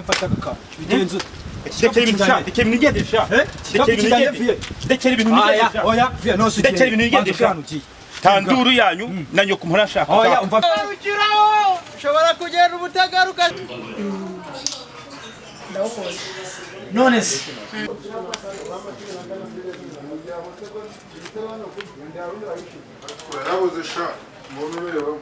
fata ka bigenzo Dekera ibintu sha, dekera ibintu ngendesha. Dekera ibintu ngendesha. Oya, via no si. Dekera ibintu ngendesha. Tanduru yanyu na nyoko mpora nshaka. Oya, umva. Ukiraho, ushobora kugenda ubutagaruka. None se. Yarabuze sha, umuntu ureba.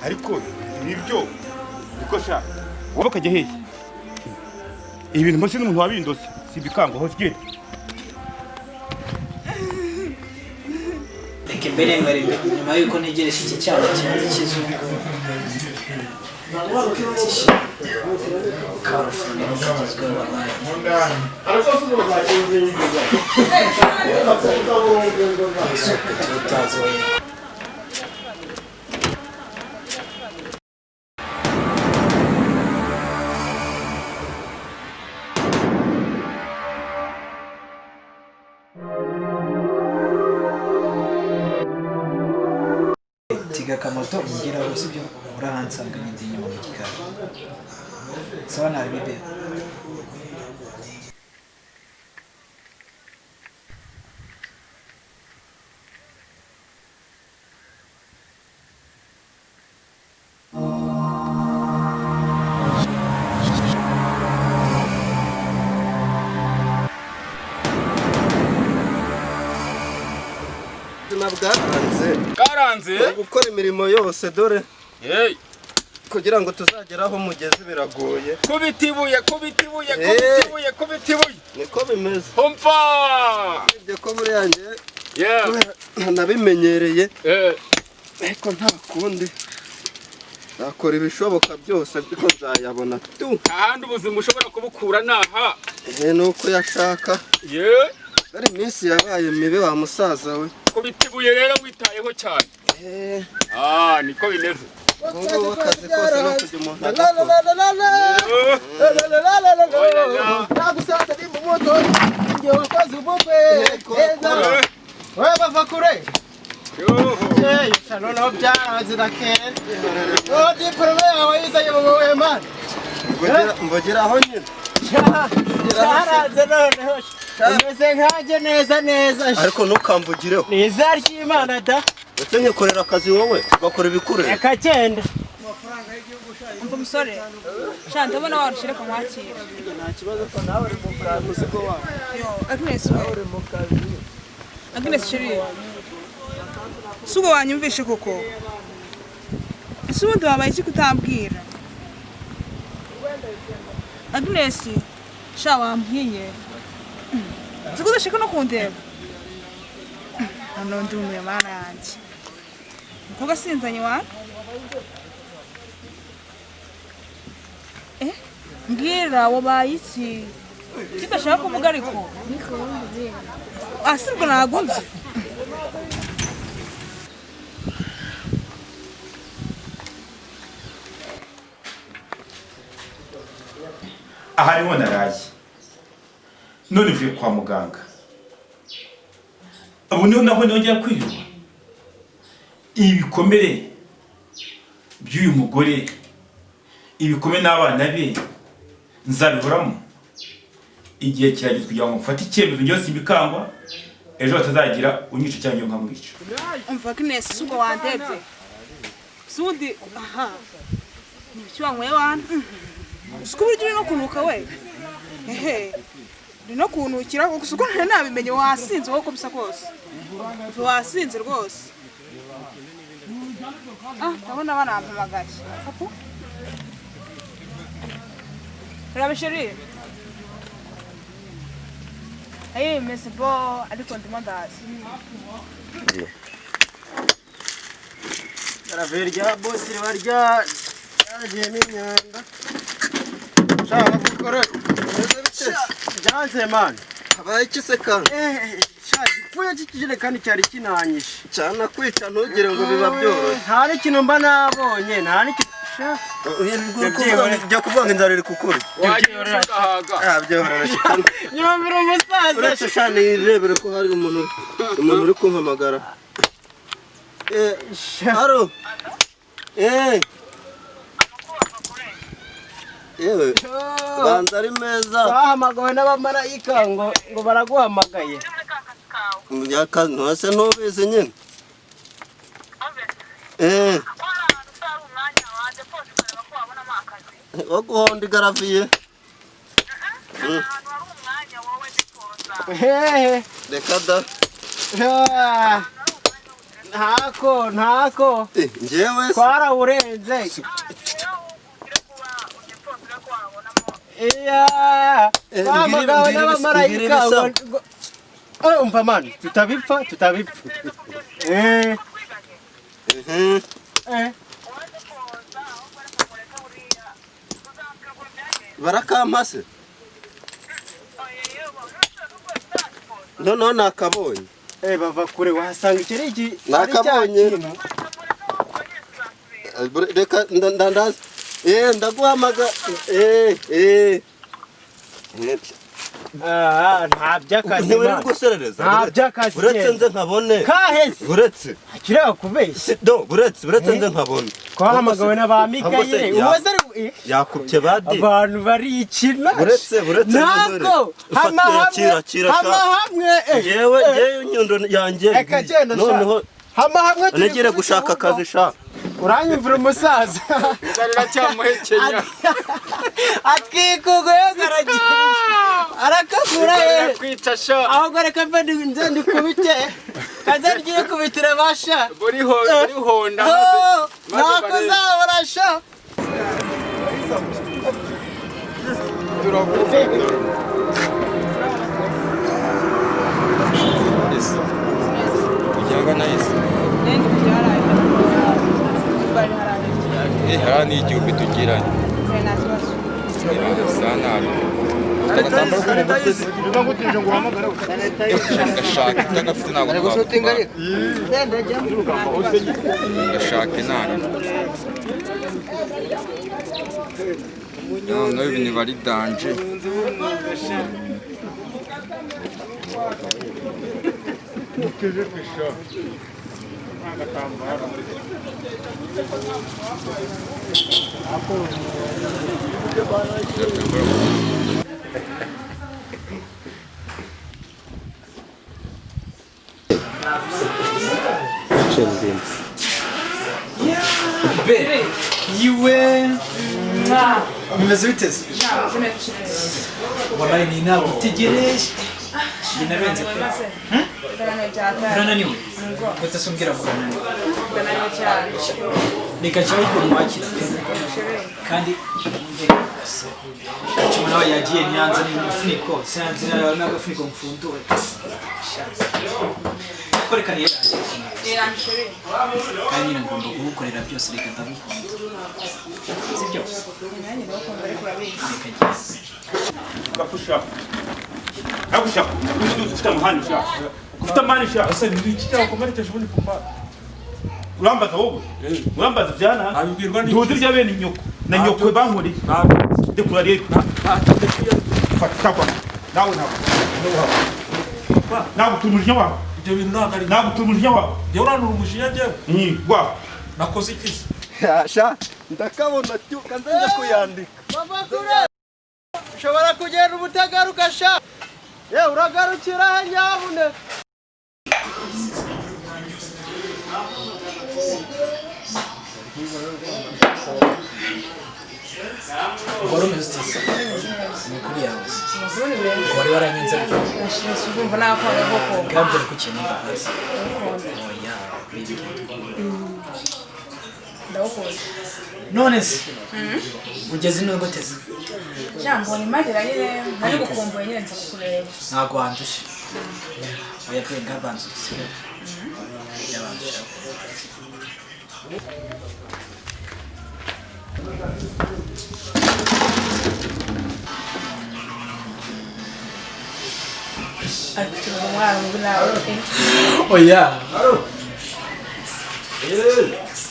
Ariko nibyo niko sha wowe kajya hehe ibintu mbose n'umuntu wabindose sibikango ho gye Reke mbere ngari nyuma yuko ntegereje iki cyana cyane kizungu Carrefour kagizwe wallahi Kamoto ngira usibyo urahansanga ndi nyuma mu gikari sawa na bibe Karanze gukora imirimo yose dore kugira ngo tuzageraho mugeze biragoye kubitibuye niko bimeze umva ibyo ko buri yanjye nabimenyereye ariko nta kundi nakora ibishoboka byose ariko nzayabona tu ahandi ubuzima ushobora kubukura naha nuko yashaka dore iminsi yabaye mibi wa musaza we kubitibuye rero witayeho cyane niko bimeze ubu akazi kose no kujya umuntu agakora nagusaza ndi mu moto ngiye wakoze ubukwe wewe bava kure noneho byaranzira kera diporome yawe yizanye mu wema mvugiraho nyine cyaranze noneho umeze nkanjye neza ariko ntukamvugireho ni izina ry'Imana da ndetse nkikorera akazi wowe ugakora ibikureba akagenda umva umusore sha ndabona warushire ko mwakira nta kibazo ko nawe uri mu kazi muzigo wawe Agnes uri mu kazi Agnes chérie sugo wanyumvishe koko isubundi wabaye iki kutambwira Agnes sha wambwiye zikudashika no kundeba none ndumiye mana yanjye Mkoga sinzanye wa mbwira wabaye iki kidashaka kumuga ariko asirwa nagunze aha niho naraye none mvuye kwa muganga ubu niho naho nongera kwiyuba ibikomere by'uyu mugore ibikomere n'abana be nzabihoramo igihe kirageze kugira ngo mfate icyemezo njye simbikangwa ejo batazagira unyica cyangwa nkamwica umva Agnes sugo wandebye sudi aha ni kiwanwe wana Sikuburyo no kunuka we. Rino kunukira kuko nabimenye wasinze woko bisa kose. Wasinze rwose. Ndabona banampamagaye. Apo. Rabisheri. Mese bo ariko ndimo ndazi. Karaverya boss barya yaje n'imyanda. Shaka gukora. Byanze man. Abaye iki se kan? cyapfuye cy'ikijerekani cyari kinanyishe cyana kwica ntugire ngo biba byoroshye nta n'ikintu mba nabonye nta n'ikintu jya kuvuga ngo inzara iri kukuri nyumvira umusaza uretse shani yirebere ko hari umuntu uri kumpamagara haro yewe banza ari meza bahamagawe n'abamarayika ngo baraguhamagaye ntose ntubizi nyine wo guhonda igaraviye reka da ntako njyewe twarawurenze bahamagawe n'abamarayika umva mani tutabipfa barakampase noneho nakabonye bava kure wasanga iki nakabonye reka ndandaza ndaguhamaga nta by'akazi nta by'akazi uretse nze nkabone kahese uretse akireba kubeshya uretse nze nkabone twahamagawe na ba Mikayeli uwaze yakubye badi abantu barikina uretse ntabwo hama hamwe yewe inyundo yanjye noneho hama hamwe nagire gushaka akazi sha uranyumvira umusaza nzarira cyamuhekenya atwikugoye arakagura kwica sha ahubwo reka mve nze ndikubite kaza ngiye kubitira basha buri honda nako zabura sha ujyaga nahise hariya ni igihumbi tugiranye sana gashaka utagafite ntabwo twakubara gashaka inama noneho ibintu bari danje be yiwe bimeze biteze wallahi ni nawe utegereje binarenze urananiwe utasumbwira kurananiwe cyane reka cyawe ko mwakira kandi cyuma nawe yagiye nyanza ni mufuniko sanzi n'agafuniko mfundure koreka ni kandi nyine ngomba kugukorera byose reka ndagukunda sibyo nanjye ndakunda ariko urabizi gapusha agusha ufite amahane sha ufite amahane sha asa ni iki cyawe komerete shoboni kumba urambaza wowe urambaza byana abibwirwa ni duzi bya bene nyoko na nyoko bankuri ndekura rero fata kwa nawe nawe tumujya wawe ibyo bintu nagari nawe tumujya wawe je uranura umushinya je gwa nakoze iki sha ndakabona cyo kanzanya kuyandika bava kure ushobora kugenda ubutagaruka sha ye uragarukira nyabune Ngoro mestisa mukuri yawe ngoro waranyenze urumva nakora boko kandi uri kukinira basi oya baby ndawukora none se ugeze no guteze jambo ni magera nyine nari gukumbuye nyine nza kukureba ntago wandushe oya pe ngabanze yabandusha Oya.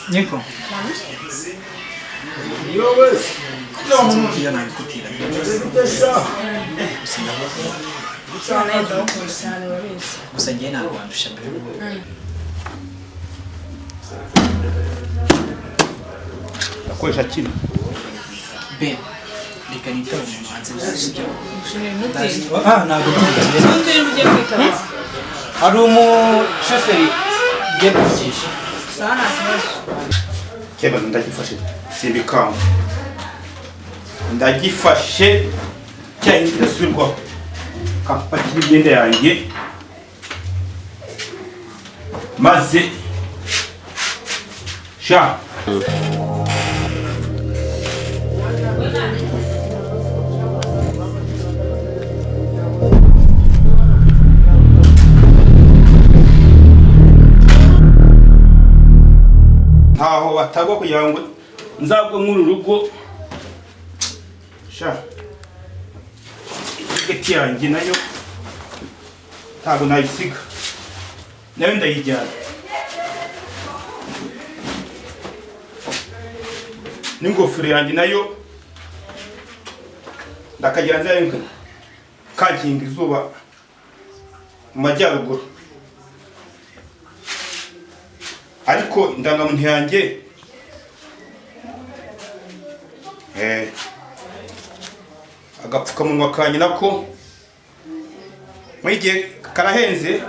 Niko. Iyo nabikubwira. Gusa njye ntabwo wandusha mbere. Akoresha kino. Ben. Reka nitaba umuntu hanze ndasibyo. ntabwo Hari umushoferi ugiye kuvugisha. Keba ndagifashe simbikanga. Ndagifashe cyane ndasubirwaho. Kapakira imyenda yanjye maze sha ntaho batagwa kugira ngo nzabwe nk'uru rugo sha igiti yanjye nayo ntabwo nayisiga nayo ndayijyana n'ingofero yanjye nayo ndakagira nzarenga kankinga izuba mu majyaruguru ariko indangamuntu yanjye agapfukamunwa kanjye nako muri gihe karahenze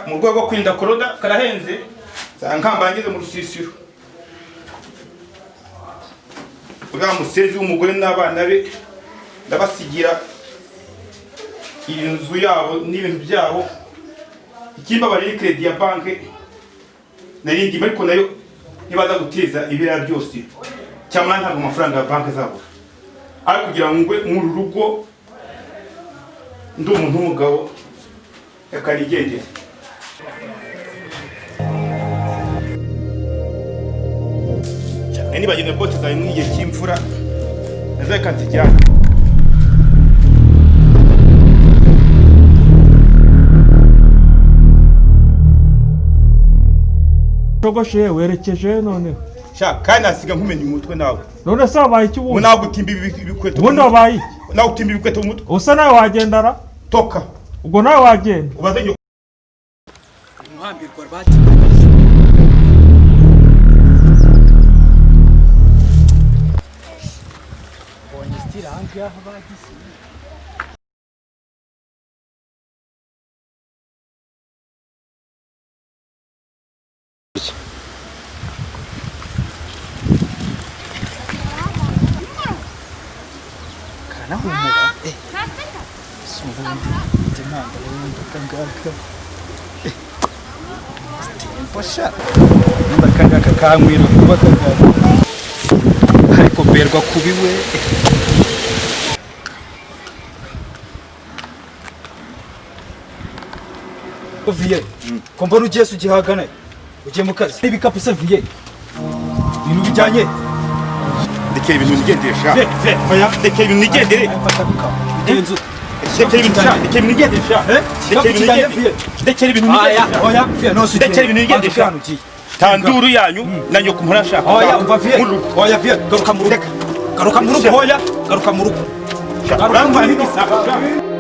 mu rwego rwo kwirinda korona karahenze nkambangize mu rusisiro uriya musenzi w'umugore n'abana be ndabasigira inzu yabo n'ibintu byabo ikimbabarira ni credit ya banke narindi ariko nayo nibaza guteza ibira byose cyangwa ntabwo amafaranga ya banke zabo ari kugira ngo nk'uru rugo ndi umuntu w'umugabo yakanigendera niba bagenda bote zawe mu gihe cy'imvura nazareka nzijyana Togoshe werekeje none. Sha kandi nasiga nkumenya umutwe nawe. None se wabaye iki ubu? Nawe gutimba ibikweto. Ubundi wabaye iki? Nawe gutimba ibikweto mu mutwe. Usa nawe wagendara? Toka. Ubwo nawe wagenda. Ubaze yo. Umuhambirwa bati. Bonye stira anke aho bagisi. Humura. Subundi ndimanda w'imodoka ngaka. Posha. Ndakangaka kankwira kuba kagara. Ariko berwa kubiwe. Oviye. Komba rugiye sugihagana. Ugiye mu kazi. Ibikapu se viye. Ibintu bijyanye. Ndekera ibintu nigendesha. Oya, ndekera ibintu nigendere. Genzu. Ndekera ibintu nigendesha. Ndekera ibintu nigendesha. Oya, fiya no suje. Ndekera ibintu nigendesha. Tanduru yanyu nanyo kumura shaka. Oya, umva fiya. Oya fiya, garuka mu rugo. Garuka mu rugo, oya. Garuka mu rugo. Garuka mu rugo.